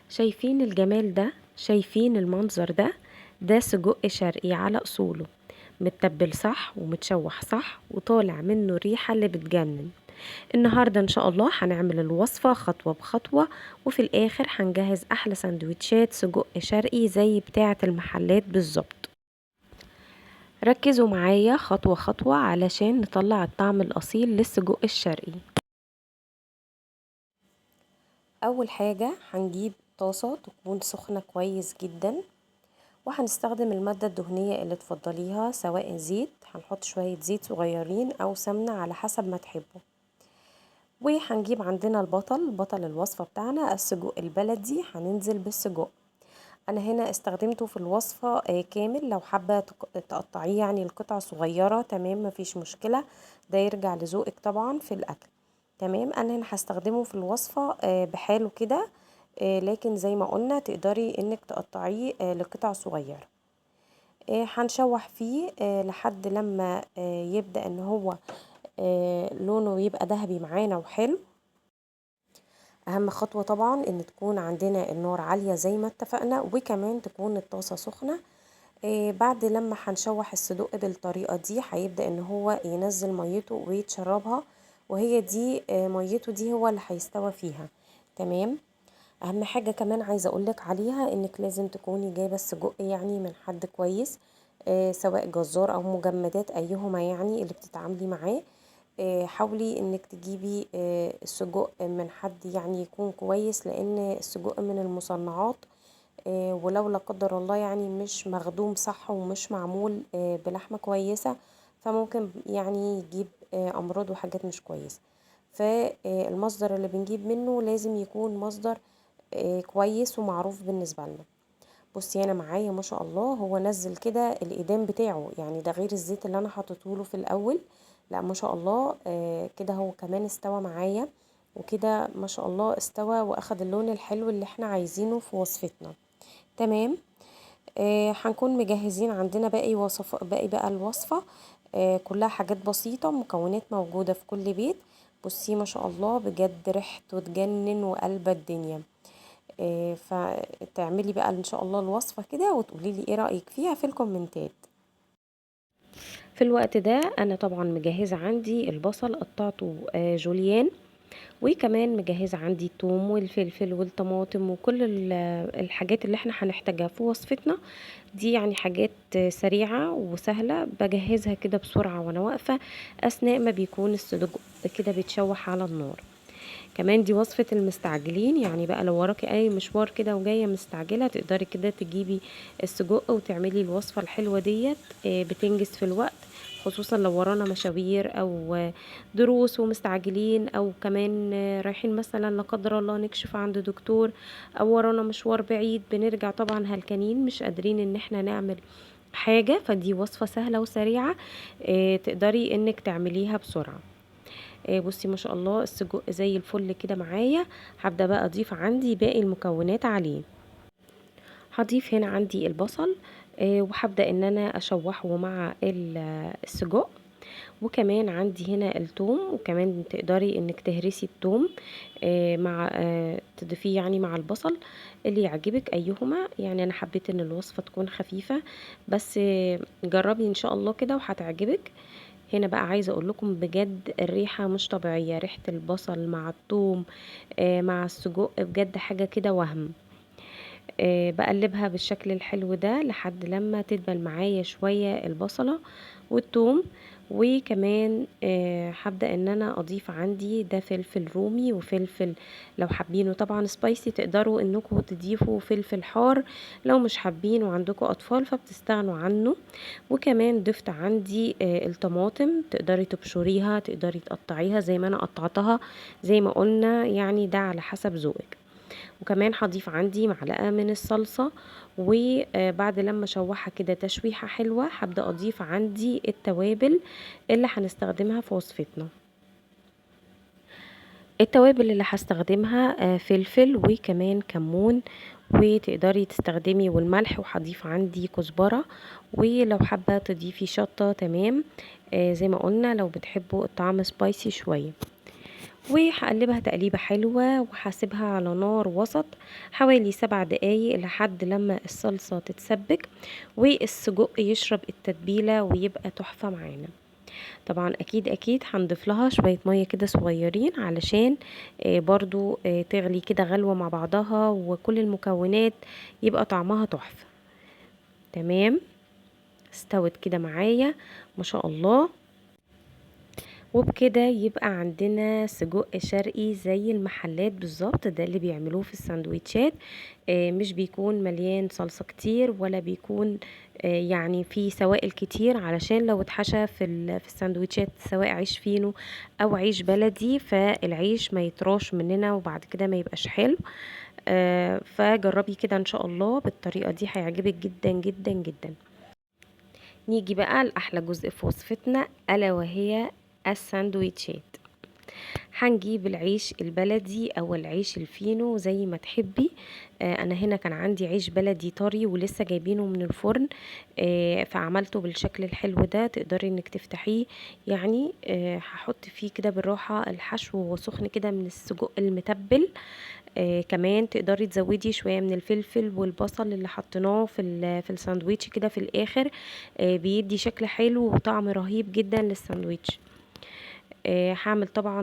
شايفين الجمال ده؟ شايفين المنظر ده؟ ده سجق شرقي على اصوله، متبل صح ومتشوح صح وطالع منه الريحة اللي بتجنن. النهاردة ان شاء الله هنعمل الوصفة خطوة بخطوة، وفي الاخر هنجهز احلى سندوتشات سجق شرقي زي بتاعة المحلات بالظبط. ركزوا معايا خطوة خطوة علشان نطلع الطعم الاصيل للسجق الشرقي. اول حاجة هنجيب طاسة تكون سخنة كويس جدا، وهنستخدم المادة الدهنية اللي تفضليها، سواء زيت، هنحط شوية زيت صغيرين او سمنة على حسب ما تحبوا. وهنجيب عندنا بطل الوصفة بتاعنا السجق البلدي، هننزل بالسجق. انا هنا استخدمته في الوصفة كامل، لو حابة تقطعيه يعني القطع صغيرة تمام مفيش مشكلة، ده يرجع لذوقك طبعا في الاكل. تمام، انا هنا هستخدمه في الوصفة بحاله كده، لكن زي ما قلنا تقدري انك تقطعيه لقطع صغيرة. هنشوح فيه لحد لما يبدأ ان هو لونه يبقى ذهبي معانا وحلو. اهم خطوة طبعا ان تكون عندنا النار عالية زي ما اتفقنا، وكمان تكون الطاسة سخنة. بعد لما هنشوح الصدوق بالطريقة دي هيبدأ ان هو ينزل ميته ويتشربها، وهي دي ميته دي هو اللي هيستوى فيها. تمام. اهم حاجة كمان عايزة اقولك عليها، انك لازم تكوني جايبة السجق يعني من حد كويس، سواء جزار او مجمدات ايهما يعني اللي بتتعاملي معاه. حاولي انك تجيبي السجق من حد يعني يكون كويس، لان السجق من المصنعات، ولو لا قدر الله يعني مش مخدوم صح ومش معمول بلحمة كويسة، فممكن يعني يجيب امراض وحاجات مش كويسة. فالمصدر اللي بنجيب منه لازم يكون مصدر كويس ومعروف بالنسبة لنا. بصي انا معايا ما شاء الله هو نزل كده الايدام بتاعه، يعني ده غير الزيت اللي انا حطيته له في الاول. لا ما شاء الله كده هو كمان استوى معايا، وكده ما شاء الله استوى واخد اللون الحلو اللي احنا عايزينه في وصفتنا. تمام. هنكون مجهزين عندنا باقي بقى الوصفة، كلها حاجات بسيطة، مكونات موجودة في كل بيت. بصي ما شاء الله بجد ريحته تجنن وقلب الدنيا. فتعملي بقى ان شاء الله الوصفة كده وتقولي لي ايه رأيك فيها في الكومنتات. في الوقت ده انا طبعا مجهزة عندي البصل، قطعته جوليان، وكمان مجهزة عندي الثوم والفلفل والطماطم وكل الحاجات اللي احنا هنحتاجها في وصفتنا دي، يعني حاجات سريعة وسهلة بجهزها كده بسرعة وانا واقفة اثناء ما بيكون الصدوق كده بيتشوح على النار. كمان دي وصفة المستعجلين، يعني بقى لو وراكي اي مشوار كده وجاية مستعجلة تقدري كده تجيبي السجق وتعملي الوصفة الحلوة ديت، بتنجز في الوقت، خصوصا لو ورانا مشاوير او دروس ومستعجلين، او كمان رايحين مثلا لا قدر الله نكشف عند دكتور، او ورانا مشوار بعيد بنرجع طبعا هلكانين مش قادرين ان احنا نعمل حاجة، فدي وصفة سهلة وسريعة تقدري انك تعمليها بسرعة. بصي ما شاء الله السجق زي الفل كده معايا. هبدأ بقى اضيف عندي باقي المكونات عليه. هضيف هنا عندي البصل، وهبدأ ان انا اشوحه مع السجق، وكمان عندي هنا الثوم، وكمان تقدري انك تهرسي الثوم مع تضيفيه يعني مع البصل اللي يعجبك ايهما. يعني انا حبيت ان الوصفة تكون خفيفة، بس جربي ان شاء الله كده وهتعجبك. هنا بقى عايزة اقول لكم بجد الريحة مش طبيعية، ريحة البصل مع الثوم مع السجق بجد حاجة كده وهم. بقلبها بالشكل الحلو ده لحد لما تدبل معايا شوية البصلة والثوم. وكمان هبدأ ان انا اضيف عندي ده فلفل رومي وفلفل، لو حابينه طبعا سبايسي تقدروا انكم تضيفوا فلفل حار، لو مش حابين وعندكم اطفال فبتستغنوا عنه. وكمان ضفت عندي الطماطم، تقدري تبشريها تقدري تقطعيها زي ما انا قطعتها، زي ما قلنا يعني ده على حسب ذوقك. وكمان هضيف عندي معلقة من الصلصة، وبعد لما اشوحها كده تشويحة حلوة هبدأ اضيف عندي التوابل اللي هنستخدمها في وصفتنا. التوابل اللي هستخدمها فلفل وكمان كمون، وتقدري تستخدمي والملح، وهضيف عندي كزبرة، ولو حابة تضيفي شطة تمام، زي ما قلنا لو بتحبوا الطعم سبايسي شوية. وهقلبها تقليبة حلوة وهسيبها على نار وسط حوالي 7 دقايق لحد لما الصلصة تتسبك والسجق يشرب التتبيلة ويبقى تحفة معانا. طبعا اكيد هنضيف لها شوية مية كده صغيرين علشان برضو تغلي كده غلوة مع بعضها وكل المكونات يبقى طعمها تحفة. تمام، استوت كده معايا ما شاء الله. وبكده يبقى عندنا سجق شرقي زي المحلات بالظبط، ده اللي بيعملوه في السندوتشات. مش بيكون مليان صلصة كتير ولا بيكون يعني فيه سوائل كتير، علشان لو اتحشى في السندوتشات سواء عيش فينو او عيش بلدي فالعيش ما يطراش مننا وبعد كده ما يبقاش حلو. فجربي كده ان شاء الله بالطريقة دي، هيعجبك جدا جدا جدا. نيجي بقى لأحلى جزء في وصفتنا ألا وهي الساندويتشات. هنجيب العيش البلدي او العيش الفينو زي ما تحبي. انا هنا كان عندي عيش بلدي طري ولسه جايبينه من الفرن، فعملته بالشكل الحلو ده. تقدري انك تفتحيه يعني. هحط فيه كده بالراحة الحشو وهو سخن كده من السجق المتبل. كمان تقدري تزودي شوية من الفلفل والبصل اللي حطيناه في الساندويتش كده في الاخر. بيدي شكل حلو وطعم رهيب جدا للساندويتش. هعمل طبعا.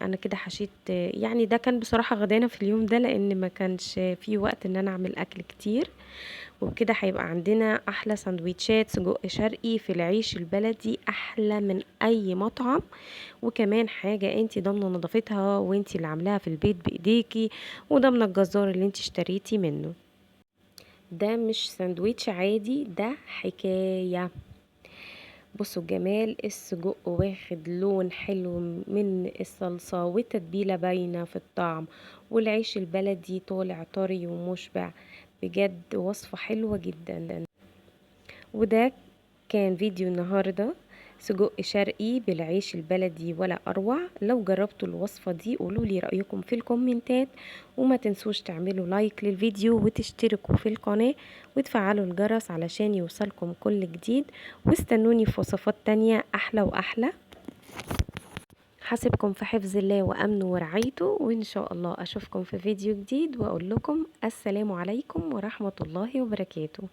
انا كده حشيت. يعني ده كان بصراحة غدانا في اليوم ده لان ما كانش في وقت ان انا اعمل اكل كتير. وبكده هيبقى عندنا احلى سندوتشات سجق شرقي في العيش البلدي، احلى من اي مطعم. وكمان حاجة انتي ضامنة نظافتها وانتي اللي عاملاها في البيت بايديكي، وضامنة الجزار اللي انتي اشتريتي منه. ده مش سندوتش عادي، ده حكاية. بصوا الجمال، السجق واخد لون حلو من الصلصة والتتبيلة باينة في الطعم، والعيش البلدي طالع طري ومشبع. بجد وصفة حلوة جدا. وده كان فيديو النهاردة، سجق شرقي بالعيش البلدي ولا اروع. لو جربتوا الوصفة دي قولوا لي رأيكم في الكومنتات، وما تنسوش تعملوا لايك للفيديو وتشتركوا في القناة وتفعلوا الجرس علشان يوصلكم كل جديد. واستنوني في وصفات تانية احلى واحلى. حسبكم في حفظ الله وامنه ورعايته، وان شاء الله اشوفكم في فيديو جديد واقول لكم السلام عليكم ورحمة الله وبركاته.